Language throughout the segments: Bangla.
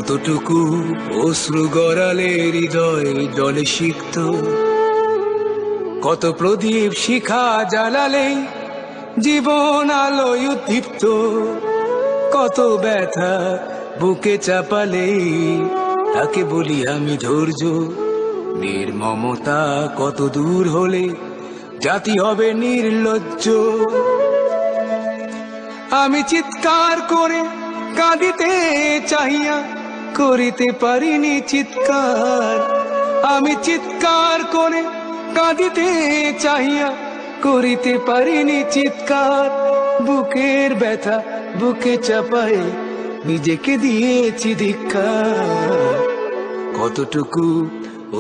কতটুকু অশ্রু গড়ালে হৃদয় জলে সিক্ত, কত প্রদীপ শিখা জ্বালালে জীবন আলোয় উদ্দীপ্ত, কত ব্যথা বুকে চাপালে তাকে বলি আমি ধৈর্য। নির্মমতা কত দূর হলে জাতি হবে নির্লজ্জ। আমি চিৎকার করে কাঁদিতে চাহিয়া করিতে পারিনি চিৎকার। আমি চিৎকার করে কাঁদিতে চাহিয়া করিতে পারিনি চিৎকার। বুকের ব্যথা বুকে চাপায় নিজেকে দিয়েছি ধিক্কার। কতটুকু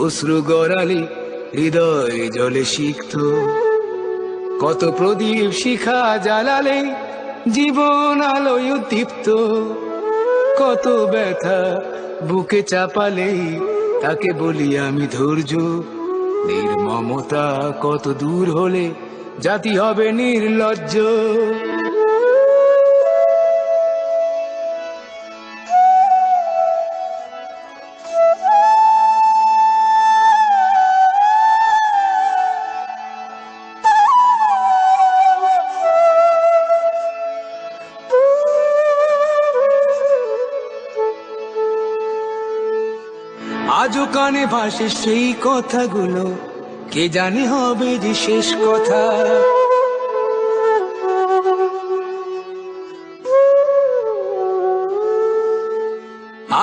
অশ্রু গড়ালে হৃদয় জলে সিক্ত, কত প্রদীপ শিখা জ্বালালে জীবন আলোয় উদ্দীপ্ত, কত ব্যথা বুকে চাপালে তাকে বলি আমি ধৈর্য। নির্মমতা কত দূর হলে জাতি হবে নির্লজ্জ। আজও কানে ভাসে সেই কথাগুলো, কে জানে হবে যে শেষ কথা।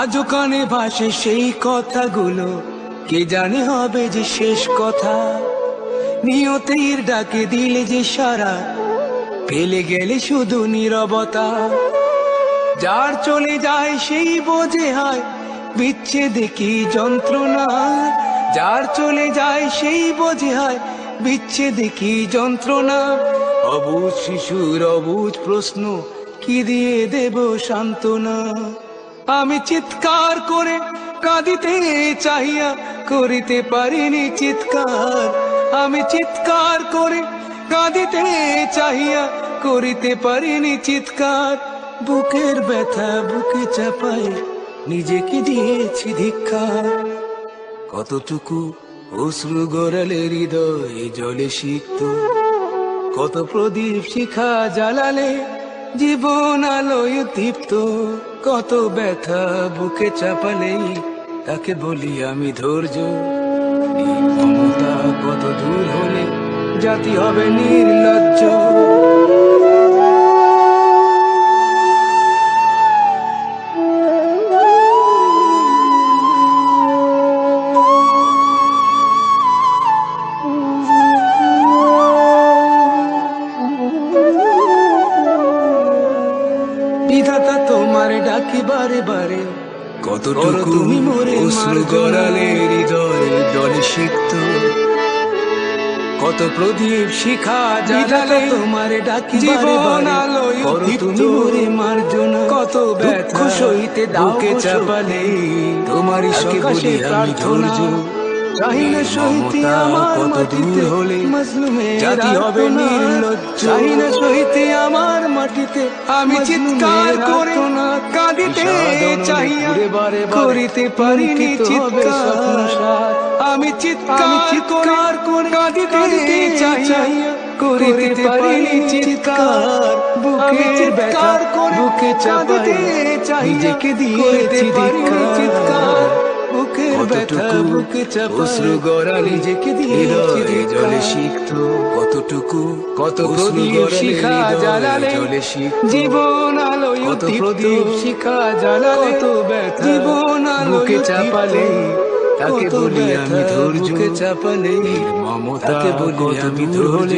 আজও কানে ভাসে সেই কথাগুলো, কে জানে হবে যে শেষ কথা। নিয়তির ডাকে দিলে যে সারা, ফেলে গেলে শুধু নীরবতা। যার চলে যায় সেই বোঝে হয় বিচ্ছেদে কি যন্ত্রণা। যার চলে যায় সেই বোঝে হয় বিচ্ছেদে কি যন্ত্রণা। অবুঝ শিশুর অবুঝ প্রশ্ন, কি দিয়ে দেব সান্ত্বনা। আমি চিৎকার করে কাঁদিতে চাহিয়া করিতে পারিনি চিৎকার। আমি চিৎকার করে কাঁদিতে চাহিয়া করিতে পারিনি চিৎকার। বুকের ব্যথা বুকে চাপায় নিজেকে দিয়েছি ধিক্কার। কতটুকু অশ্রু গড়ালে হৃদয় জলে সিক্ত, কত প্রদীপ শিখা জ্বালালে জীবন আলোয় উদ্দীপ্ত, কত ব্যথা বুকে চাপালে তাকে বলি আমি ধৈর্য। নির্মমতা কত দূর হলে জাতি হবে নির্লজ্জ। বিধাতা তোমার ডাকি বারে বারে, কতটুকু তুমি মোরে অশ্রু গড়ালে হৃদয় জলে সিক্ত, কত প্রদীপ শিখা জ্বালালে তোমার ডাকি জীবন আলোয় তুমি মোরে মার্জনা। কত ব্যথা সইতে বুকে চাপালে তোমারই সকাশে প্রার্থনা। চাহিনা সইতে আমার মাটিতে হলে জাতি হবে নির্লজ্জ। চাহিনা সইতে আমার মাটিতে আমি চিৎকার করে কাঁদিতে চাহিয়া করিতে পারিনি চিৎকার। আমি চিৎকার করে কাঁদিতে চাহিয়া করিতে পারিনি চিৎকার। বুকের ব্যথা বুকে চাপাতে নিজেকে দিয়েছি ধিক্কার। বুকের ব্যথা বুকে চাপায় অশ্রু গড়ালে নিজেকে দিয়েছি জলে সিক্ত, কতটুকু কত প্রদীপ শিখা জ্বালালে জলে সিক্ত, জীবন আলোয় কত প্রদীপ শিখা জ্বালালে কত ব্যথা জীবন আলোকে চাপালে তাকে বলি আমি ধৈর্য। চাপালে নির্মমতাকে বলি আমি ধৈর্য।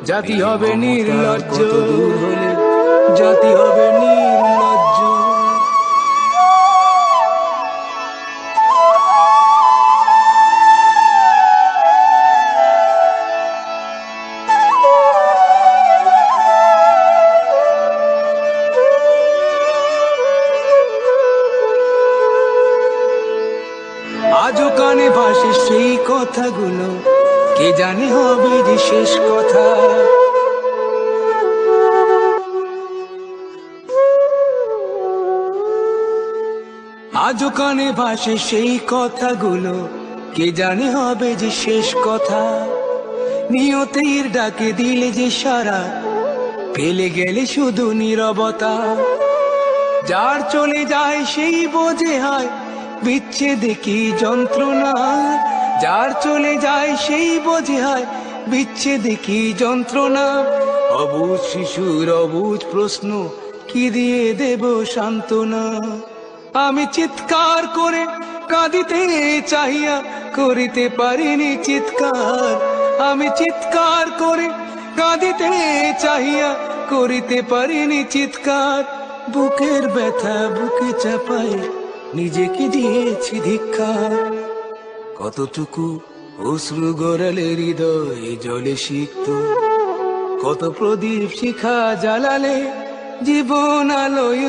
জাতি হবে নির্লজ্জ, দূর হলে জাতি হবে নির্লজ্জ। আজও কানে ভাসে সেই কথাগুলো, কে জানে হবে যে শেষ কথা। আজও কানে ভাসে সেই কথাগুলো, কে জানে হবে যে শেষ কথা। নিয়তির ডাকে দিলে যে সারা, ফেলে গেলে শুধু নীরবতা। যার চলে যায় সেই বোঝে হয় বিচ্ছেদে কি যন্ত্রণা। যার চলে যায় সেই বোঝে হয় বিচ্ছেদে কি যন্ত্রণা। অবুঝ শিশুর অবুঝ প্রশ্ন, কি দিয়ে দেব সান্ত্বনা। আমি চিৎকার করে কাঁদিতে চাহিয়া করিতে পারিনি চিৎকার। আমি চিৎকার করে কাঁদিতে চাহিয়া করিতে পারিনি চিৎকার। বুকের ব্যথা বুকে চাপায় নিজেকে দিয়েছি ধিক্কার। কতটুকু অশ্রু গড়ালে হৃদয় জলে সিক্ত, কত প্রদীপ শিখা জ্বালালে জীবন আলোয়